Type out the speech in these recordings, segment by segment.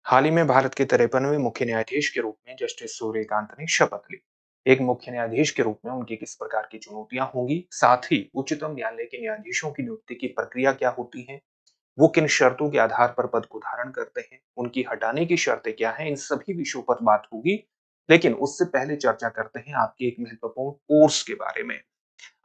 हाल ही में भारत के 53वें मुख्य न्यायाधीश के रूप में जस्टिस सूर्यकांत ने शपथ ली। एक मुख्य न्यायाधीश के रूप में उनकी किस प्रकार की चुनौतियां होंगी, साथ ही उच्चतम न्यायालय के न्यायाधीशों की नियुक्ति की प्रक्रिया क्या होती है, वो किन शर्तों के आधार पर पद को धारण करते हैं, उनकी हटाने की शर्तें क्या हैं, इन सभी विषयों पर बात होगी। लेकिन उससे पहले चर्चा करते हैं आपके एक महत्वपूर्ण कोर्स के बारे में।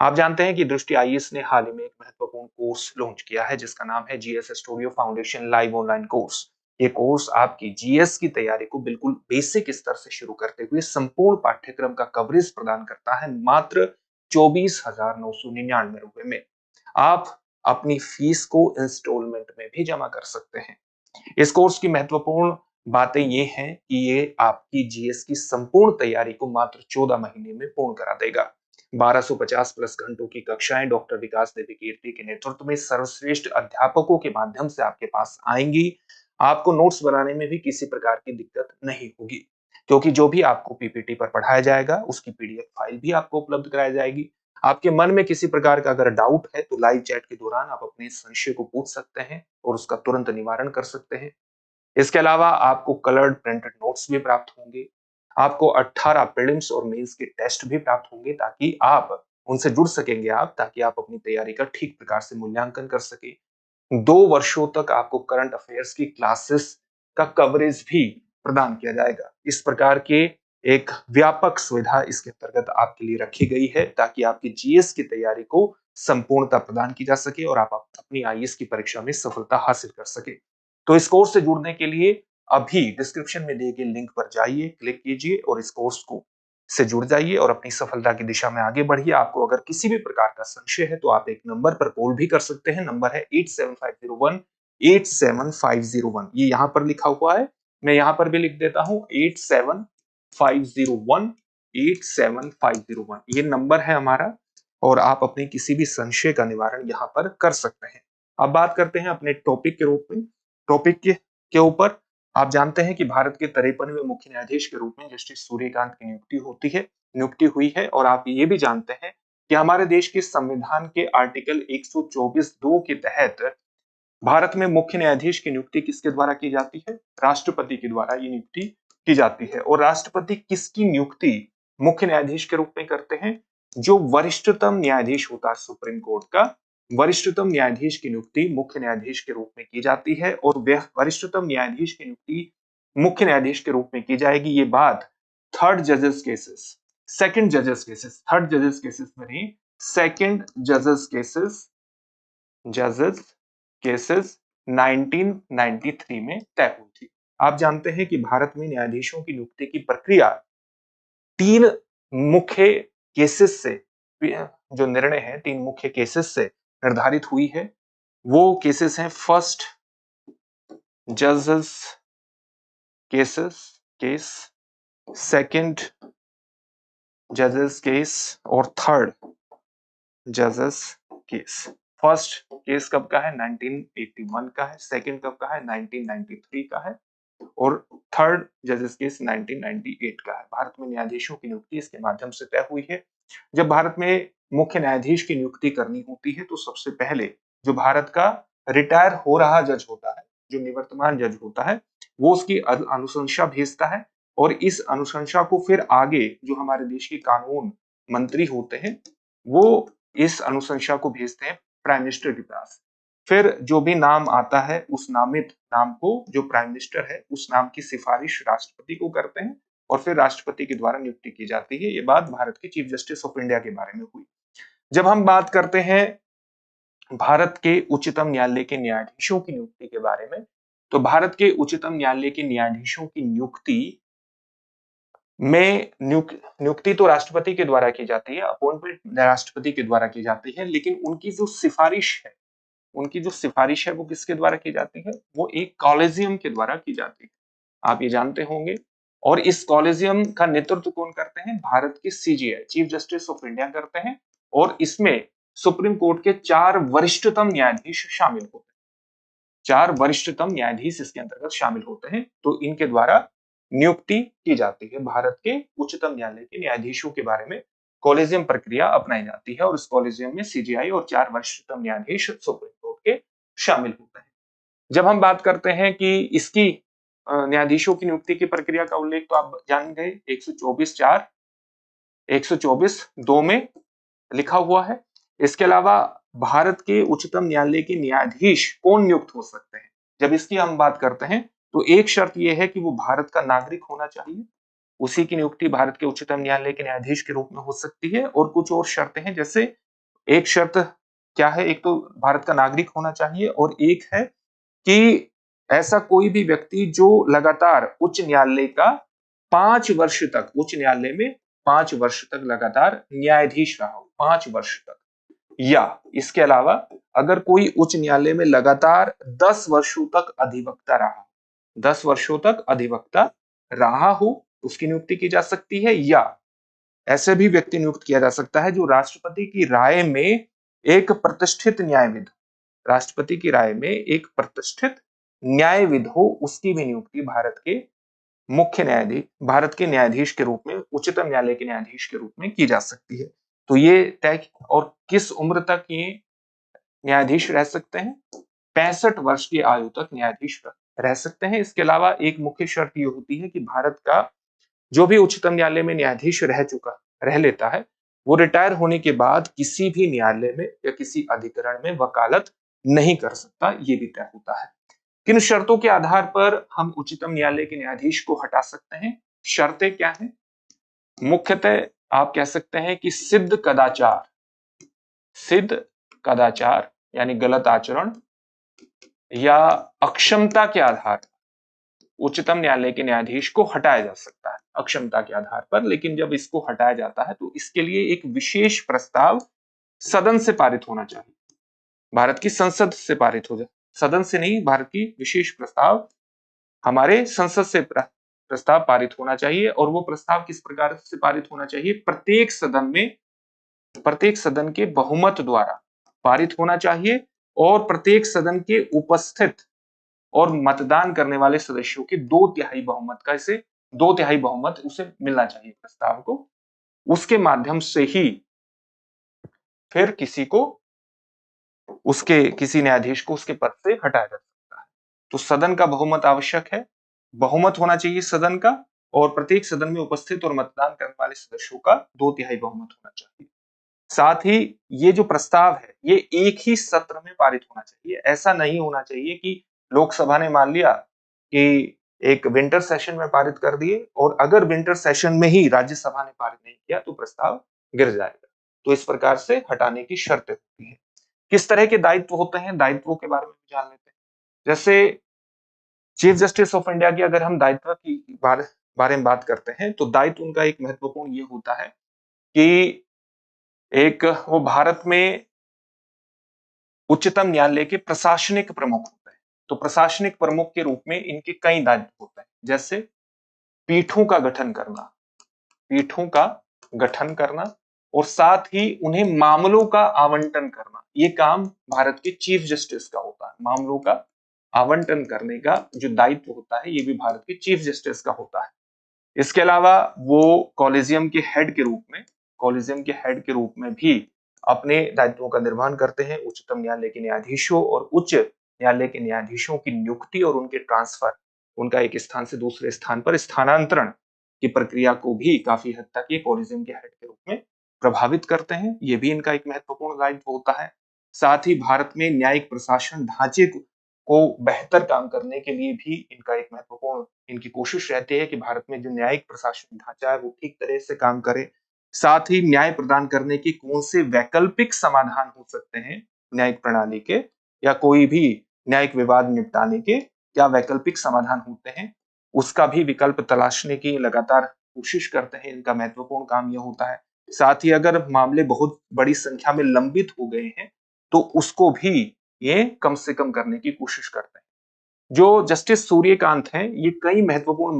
आप जानते हैं कि दृष्टि आईएएस ने हाल ही में एक महत्वपूर्ण कोर्स लॉन्च किया है जिसका नाम है GS studio foundation live online course. ये कोर्स आपकी जीएस की तैयारी को बिल्कुल बेसिक स्तर से शुरू करते हुए संपूर्ण पाठ्यक्रम का कवरेज प्रदान करता है मात्र 24,999 में। आप अपनी फीस को इंस्टॉलमेंट में भी जमा कर सकते हैं। इस कोर्स की महत्वपूर्ण बातें ये हैं कि ये आपकी जीएस की संपूर्ण तैयारी को मात्र 14 महीने में पूर्ण करा देगा। 1250 प्लस घंटों की कक्षाएं डॉक्टर विकास देवी कीर्ति के नेतृत्व में सर्वश्रेष्ठ अध्यापकों के माध्यम से आपके पास आएंगी। आपको नोट्स बनाने में भी किसी प्रकार की दिक्कत नहीं होगी, क्योंकि जो भी आपको पीपीटी पर पढ़ाया जाएगा उसकी पीडीएफ फाइल भी आपको उपलब्ध कराई जाएगी। आपके मन में किसी प्रकार का अगर डाउट है तो लाइव चैट के दौरान आप अपने संशय को पूछ सकते हैं और उसका तुरंत निवारण कर सकते हैं। इसके अलावा आपको कलर्ड प्रिंटेड नोट्स भी प्राप्त होंगे। आपको 18 प्रीलिम्स और मेंस के टेस्ट भी प्राप्त होंगे ताकि आप उनसे जुड़ सकेंगे ताकि आप अपनी तैयारी का ठीक प्रकार से मूल्यांकन कर सके। 2 वर्षों तक आपको करंट अफेयर्स की क्लासेस का कवरेज भी प्रदान किया जाएगा। इस प्रकार के एक व्यापक सुविधा इसके अंतर्गत आपके लिए रखी गई है ताकि आपकी जीएस की तैयारी को संपूर्णता प्रदान की जा सके और आप अपनी आईएएस की परीक्षा में सफलता हासिल कर सके। तो इस कोर्स से जुड़ने के लिए अभी डिस्क्रिप्शन में दिए गए लिंक पर जाइए, क्लिक कीजिए और इस कोर्स को से जुड़ जाइए और अपनी सफलता की दिशा में आगे बढ़िए। आपको अगर किसी भी प्रकार का संशय है तो आप एक नंबर पर कॉल भी कर सकते हैं। नंबर है 8750187501। ये यहाँ पर लिखा हुआ है, मैं यहाँ पर भी लिख देता हूँ 8750187501। ये नंबर है हमारा और आप अपने किसी भी संशय का निवारण यहाँ पर कर सकते हैं। अब बात करते हैं अपने टॉपिक के रूप में टॉपिक के ऊपर। आप जानते हैं कि भारत के 53वें मुख्य न्यायाधीश के रूप में जस्टिस सूर्यकांत की नियुक्ति हुई है और आप ये भी जानते हैं कि हमारे देश के संविधान के आर्टिकल 124(2) के तहत भारत में मुख्य न्यायाधीश की नियुक्ति किसके द्वारा की जाती है? राष्ट्रपति के द्वारा ये नियुक्ति की जाती है। और राष्ट्रपति किसकी नियुक्ति मुख्य न्यायाधीश के रूप में करते हैं? जो वरिष्ठतम न्यायाधीश होता है सुप्रीम कोर्ट का, वरिष्ठतम न्यायाधीश की नियुक्ति मुख्य न्यायाधीश के रूप में की जाती है और वह वरिष्ठतम न्यायाधीश की नियुक्ति मुख्य न्यायाधीश के रूप में की जाएगी। ये बात थर्ड जजेस केसेस, सेकंड जजेस केसेस, थर्ड जजेस केसेस में नहीं, सेकंड जजेस केसेस 1993 में तय हुई थी। आप जानते हैं कि भारत में न्यायाधीशों की नियुक्ति की प्रक्रिया 3 मुख्य केसेस से, जो निर्णय है 3 मुख्य केसेस से निर्धारित हुई है। वो केसेस हैं फर्स्ट जजेस केस, सेकंड जजेस केस और थर्ड जजेस केस। फर्स्ट केस कब का है? 1981 का है। सेकंड कब का है? 1993 का है और थर्ड जजेस केस 1998 का है। भारत में न्यायाधीशों की नियुक्ति इसके माध्यम से तय हुई है। जब भारत में मुख्य न्यायाधीश की नियुक्ति करनी होती है तो सबसे पहले जो भारत का रिटायर हो रहा जज होता है, जो निवर्तमान जज होता है, वो उसकी अनुशंसा भेजता है और इस अनुशंसा को फिर आगे जो हमारे देश के कानून मंत्री होते हैं वो इस अनुशंसा को भेजते हैं प्राइम मिनिस्टर के पास। फिर जो भी नाम आता है उस नामित नाम को जो प्राइम मिनिस्टर है उस नाम की सिफारिश राष्ट्रपति को करते हैं और फिर राष्ट्रपति के द्वारा नियुक्ति की जाती है। ये बात भारत के चीफ जस्टिस ऑफ इंडिया के बारे में हुई। जब हम बात करते हैं भारत के उच्चतम न्यायालय के न्यायाधीशों की नियुक्ति के बारे में, तो भारत के उच्चतम न्यायालय के न्यायाधीशों की नियुक्ति तो राष्ट्रपति के द्वारा की जाती है, अपॉइंटमेंट राष्ट्रपति के द्वारा की जाती है, लेकिन उनकी जो सिफारिश है वो किसके द्वारा की जाती है? वो एक कॉलेजियम के द्वारा की जाती है, आप ये जानते होंगे। और इस कॉलेजियम का नेतृत्व कौन करते हैं? भारत के CJI, chief justice of India करते हैं और इसमें सुप्रीम कोर्ट के 4 वरिष्ठतम न्यायाधीश शामिल होते हैं। 4 वरिष्ठतम न्यायाधीश इसके अंतर्गत शामिल होते हैं, तो इनके द्वारा नियुक्ति की जाती है। भारत के उच्चतम न्यायालय के न्यायाधीशों के बारे में कॉलेजियम प्रक्रिया अपनाई जाती है और इस कॉलेजियम में सीजेआई और 4 वरिष्ठतम न्यायाधीश सुप्रीम कोर्ट के शामिल होते हैं। जब हम बात करते हैं कि इसकी न्यायाधीशों की नियुक्ति की प्रक्रिया का उल्लेख तो आप जान गए, 124(4), 124(2) में लिखा हुआ है। इसके अलावा भारत के उच्चतम न्यायालय के न्यायाधीश कौन नियुक्त हो सकते हैं? जब इसकी हम बात करते हैं तो एक शर्त यह है कि वो भारत का नागरिक होना चाहिए, उसी की नियुक्ति भारत के उच्चतम न्यायालय के न्यायाधीश के रूप में हो सकती है। और कुछ और शर्तें हैं, जैसे एक शर्त क्या है, एक तो भारत का नागरिक होना चाहिए और एक है कि ऐसा कोई भी व्यक्ति जो लगातार उच्च न्यायालय का 5 वर्ष तक, उच्च न्यायालय में 5 वर्ष तक लगातार न्यायाधीश रहा हो, 5 वर्ष तक, या इसके अलावा अगर कोई उच्च न्यायालय में लगातार 10 वर्षों तक अधिवक्ता रहा, 10 वर्षों तक अधिवक्ता रहा हो, उसकी नियुक्ति की जा सकती है। या ऐसे भी व्यक्ति नियुक्त किया जा सकता है जो राष्ट्रपति की राय में एक प्रतिष्ठित न्यायविद, राष्ट्रपति की राय में एक प्रतिष्ठित न्यायविद हो, उसकी भी नियुक्ति भारत के मुख्य न्यायाधीश, भारत के न्यायाधीश के रूप में, उच्चतम न्यायालय के न्यायाधीश के रूप में की जा सकती है। तो ये तय, और किस उम्र तक ये न्यायाधीश रह सकते हैं? 65 वर्ष की आयु तक न्यायाधीश रह सकते हैं। इसके अलावा एक मुख्य शर्त ये होती है कि भारत का जो भी उच्चतम न्यायालय में न्यायाधीश रह लेता है, वो रिटायर होने के बाद किसी भी न्यायालय में या किसी अधिकरण में वकालत नहीं कर सकता, ये भी तय होता है। किन शर्तों के आधार पर हम उच्चतम न्यायालय के न्यायाधीश को हटा सकते हैं? शर्तें क्या हैं? मुख्यतः आप कह सकते हैं कि सिद्ध कदाचार यानी गलत आचरण या अक्षमता के आधार पर उच्चतम न्यायालय के न्यायाधीश को हटाया जा सकता है, अक्षमता के आधार पर। लेकिन जब इसको हटाया जाता है तो इसके लिए एक विशेष प्रस्ताव सदन से पारित होना चाहिए, भारत की संसद से पारित हो जाए, सदन से नहीं, भारत की विशेष प्रस्ताव हमारे संसद से प्रस्ताव पारित होना चाहिए। और वो प्रस्ताव किस प्रकार से पारित होना चाहिए? प्रत्येक सदन के बहुमत द्वारा पारित होना चाहिए और प्रत्येक सदन के उपस्थित और मतदान करने वाले सदस्यों के 2/3 बहुमत का, इसे 2/3 बहुमत उसे मिलना चाहिए प्रस्ताव को। उसके माध्यम से ही फिर किसी न्यायाधीश को उसके पद से हटाया जा सकता है। तो सदन का बहुमत आवश्यक है, बहुमत होना चाहिए सदन का, और प्रत्येक सदन में उपस्थित और मतदान करने वाले सदस्यों का 2/3 बहुमत होना चाहिए। साथ ही ये जो प्रस्ताव है, ये एक ही सत्र में पारित होना चाहिए। ऐसा नहीं होना चाहिए कि लोकसभा ने मान लिया कि एक विंटर सेशन में पारित कर दिए और अगर विंटर सेशन में ही राज्यसभा ने पारित नहीं किया तो प्रस्ताव गिर जाएगा। तो इस प्रकार से हटाने की शर्तें होती हैं। किस तरह के दायित्व होते हैं, दायित्वों के बारे में जान लेते हैं। जैसे चीफ जस्टिस ऑफ इंडिया की अगर हम दायित्व की बारे में बात करते हैं तो दायित्व उनका एक महत्वपूर्ण ये होता है कि एक वो भारत में उच्चतम न्यायालय के प्रशासनिक प्रमुख होते हैं। तो प्रशासनिक प्रमुख के रूप में इनके कई दायित्व होते हैं, जैसे पीठों का गठन करना और साथ ही उन्हें मामलों का आवंटन करना। ये काम भारत के चीफ जस्टिस का होता है। मामलों का आवंटन करने का जो दायित्व होता है, ये भी भारत के चीफ जस्टिस का होता है। इसके अलावा वो कॉलेजियम के हेड के रूप में भी अपने दायित्वों का निर्वहन करते हैं। उच्चतम न्यायालय के न्यायाधीशों और उच्च न्यायालय के न्यायाधीशों की नियुक्ति और उनके ट्रांसफर, उनका एक स्थान से दूसरे स्थान पर स्थानांतरण की प्रक्रिया को भी काफी हद तक ये कॉलेजियम के हेड के रूप में प्रभावित करते हैं। ये भी इनका एक महत्वपूर्ण दायित्व होता है। साथ ही भारत में न्यायिक प्रशासन ढांचे को बेहतर काम करने के लिए भी इनका एक महत्वपूर्ण, इनकी कोशिश रहती है कि भारत में जो न्यायिक प्रशासन ढांचा है वो ठीक तरह से काम करे। साथ ही न्याय प्रदान करने के कौन से वैकल्पिक समाधान हो सकते हैं न्यायिक प्रणाली के, या कोई भी न्यायिक विवाद निपटाने के क्या वैकल्पिक समाधान होते हैं, उसका भी विकल्प तलाशने की लगातार कोशिश करते हैं। इनका महत्वपूर्ण काम यह होता है। साथ ही अगर मामले बहुत बड़ी संख्या में लंबित हो गए हैं तो उसको भी ये कम से कम करने की कोशिश करते हैं। जो जस्टिस सूर्यकांत हैं, ये कई महत्वपूर्ण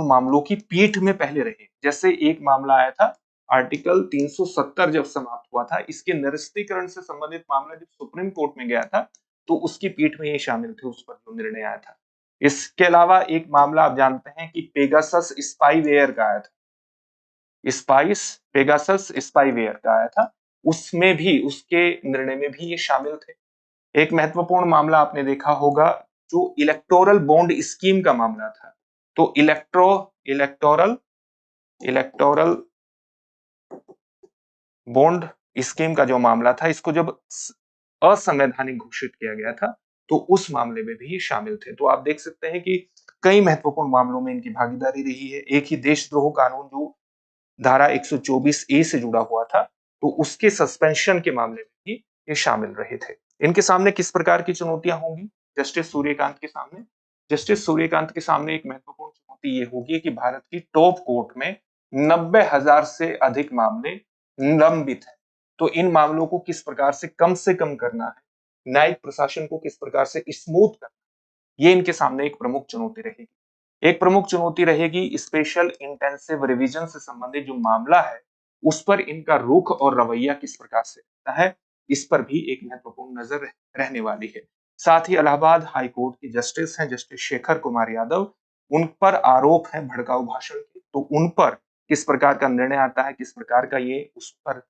मामलों की पीठ में पहले रहे। जैसे एक मामला आया था, आर्टिकल 370 जब समाप्त हुआ था, इसके निरस्तीकरण से संबंधित मामला जब सुप्रीम कोर्ट में गया था तो उसकी पीठ में ये शामिल थे, उस पर जो निर्णय आया था। इसके अलावा एक मामला आप जानते हैं कि पेगासस स्पाईवेयर का आया था, पेगासस स्पाईवेयर का आया था, उसमें भी, उसके निर्णय में भी ये शामिल थे। एक महत्वपूर्ण मामला आपने देखा होगा जो इलेक्टोरल बॉन्ड स्कीम का मामला था, तो इलेक्टोरल बॉन्ड स्कीम का जो मामला था, इसको जब असंवैधानिक घोषित किया गया था, तो उस मामले में भी ये शामिल थे। तो आप देख सकते हैं कि कई महत्वपूर्ण मामलों में इनकी भागीदारी रही है। एक ही देशद्रोह कानून जो धारा 124 ए से जुड़ा हुआ था, तो उसके सस्पेंशन के मामले में भी ये शामिल रहे थे। इनके सामने किस प्रकार की चुनौतियां होंगी जस्टिस सूर्यकांत के सामने? जस्टिस सूर्यकांत के सामने एक महत्वपूर्ण चुनौती ये होगी कि भारत की टॉप कोर्ट में 90,000 से अधिक मामले लंबित है। तो इन मामलों को किस प्रकार से कम करना है, न्यायिक प्रशासन को किस प्रकार से स्मूथ करना, ये इनके सामने एक प्रमुख चुनौती रहेगी। एक प्रमुख चुनौती रहेगी स्पेशल इंटेंसिव रिवीजन से संबंधित जो मामला है, उस पर इनका रुख और रवैया किस प्रकार से रहता है, इस पर भी एक महत्वपूर्ण नजर रहने वाली है। साथ ही इलाहाबाद हाई कोर्ट के जस्टिस हैं जस्टिस शेखर कुमार यादव, उन पर आरोप है भड़काऊ भाषण के, तो उन पर किस प्रकार का निर्णय आता है, किस प्रकार का ये उस पर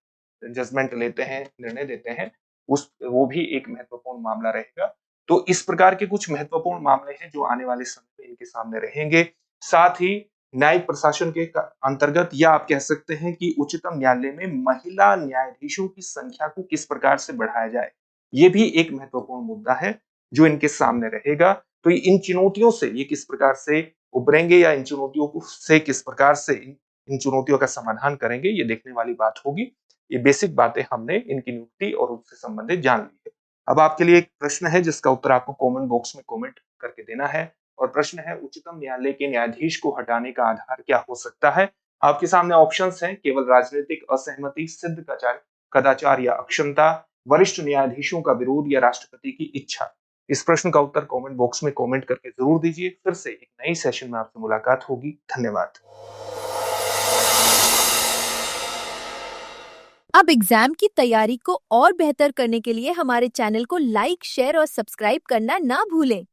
जजमेंट लेते हैं, निर्णय देते हैं, वो भी एक महत्वपूर्ण मामला रहेगा। तो इस प्रकार के कुछ महत्वपूर्ण मामले हैं जो आने वाले समय में इनके सामने रहेंगे। साथ ही न्यायिक प्रशासन के अंतर्गत, या आप कह सकते हैं कि उच्चतम न्यायालय में महिला न्यायाधीशों की संख्या को किस प्रकार से बढ़ाया जाए, ये भी एक महत्वपूर्ण मुद्दा है जो इनके सामने रहेगा। तो इन चुनौतियों से ये किस प्रकार से उभरेंगे, या इन चुनौतियों से किस प्रकार से इन चुनौतियों का समाधान करेंगे, ये देखने वाली बात होगी। ये बेसिक बातें हमने इनकी नियुक्ति और उससे संबंधित जान ली है। अब आपके लिए एक प्रश्न है जिसका उत्तर आपको कमेंट बॉक्स में कमेंट करके देना है, और प्रश्न है उच्चतम न्यायालय के न्यायाधीश को हटाने का आधार क्या हो सकता है? आपके सामने ऑप्शंस हैं, केवल राजनीतिक असहमति, सिद्ध कदाचार या अक्षमता, वरिष्ठ न्यायाधीशों का विरोध, या राष्ट्रपति की इच्छा। इस प्रश्न का उत्तर कमेंट बॉक्स में कमेंट करके जरूर दीजिए। फिर से एक नई सेशन में आपसे मुलाकात होगी। धन्यवाद। अब एग्जाम की तैयारी को और बेहतर करने के लिए हमारे चैनल को लाइक, शेयर और सब्सक्राइब करना ना भूलें।